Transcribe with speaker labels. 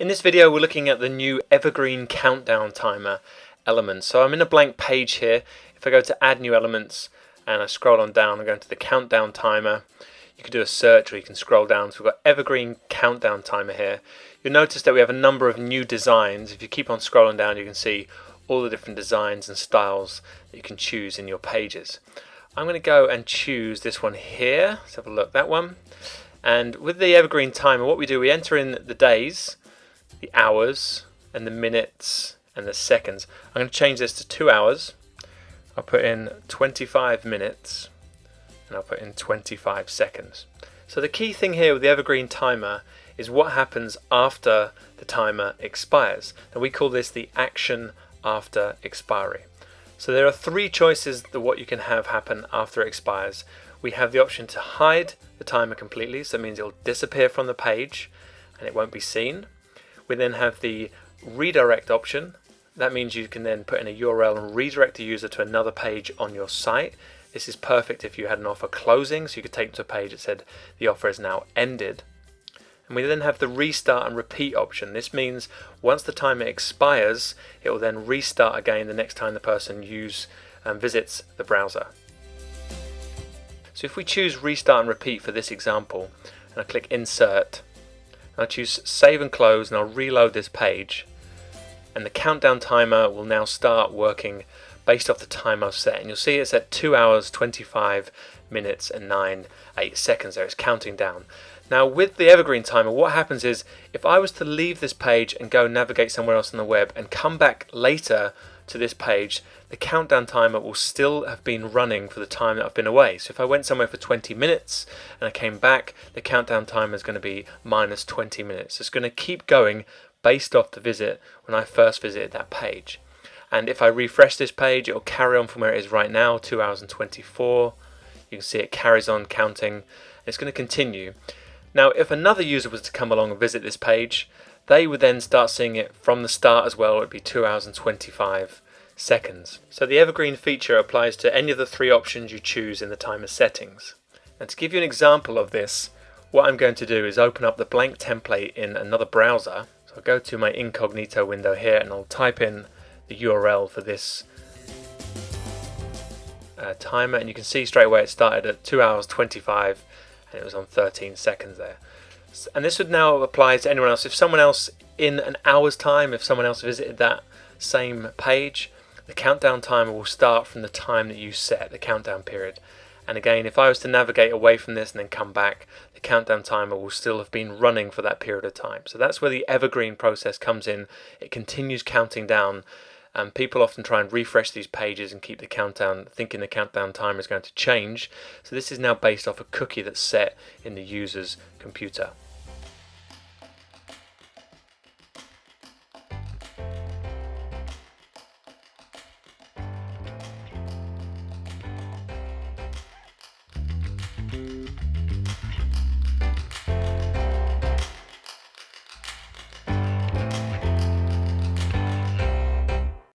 Speaker 1: In this video we're looking at the new Evergreen countdown timer element. So I'm in a blank page here. If I go to add new elements and I scroll on down, I'm going to the countdown timer. You can do a search or you can scroll down. So we've got Evergreen countdown timer here. You'll notice that we have a number of new designs. If you keep on scrolling down you can see all the different designs and styles that you can choose in your pages. I'm going to go and choose this one here. Let's have a look, that one. And with the Evergreen timer, what we do, we enter in the days, the hours, and the minutes, and the seconds. I'm going to change this to 2 hours. I'll put in 25 minutes, and I'll put in 25 seconds. So the key thing here with the Evergreen timer is what happens after the timer expires. And we call this the action after expiry. So there are three choices that what you can have happen after it expires. We have the option to hide the timer completely, so that means it'll disappear from the page and it won't be seen. We then have the redirect option. That means you can then put in a URL and redirect the user to another page on your site. This is perfect if you had an offer closing, so you could take them to a page that said the offer is now ended. And we then have the restart and repeat option. This means once the timer expires, it will then restart again the next time the person visits the browser. So if we choose restart and repeat for this example, and I click insert, and I choose save and close, and I'll reload this page, and the countdown timer will now start working based off the time I've set. And you'll see it's at 2 hours, 25 minutes and 8 seconds there. It's counting down. Now with the Evergreen timer, what happens is if I was to leave this page and go navigate somewhere else on the web and come back later to this page, the countdown timer will still have been running for the time that I've been away. So if I went somewhere for 20 minutes and I came back, the countdown timer is going to be minus 20 minutes. It's going to keep going based off the visit when I first visited that page. And if I refresh this page, it will carry on from where it is right now, 2 hours and 24. You can see it carries on counting. It's going to continue. Now, if another user was to come along and visit this page, they would then start seeing it from the start as well. It would be 2 hours and 25 seconds. So the Evergreen feature applies to any of the three options you choose in the timer settings. And to give you an example of this, what I'm going to do is open up the blank template in another browser. So I'll go to my incognito window here and I'll type in the URL for this timer, and you can see straight away it started at 2 hours 25 and it was on 13 seconds there. And this would now apply to anyone else. If someone else in an hour's time, if someone else visited that same page, the countdown timer will start from the time that you set, the countdown period. And again, if I was to navigate away from this and then come back, the countdown timer will still have been running for that period of time. So that's where the Evergreen process comes in. It continues counting down. And people often try and refresh these pages and keep the countdown, thinking the countdown timer is going to change. So this is now based off a cookie that's set in the user's computer.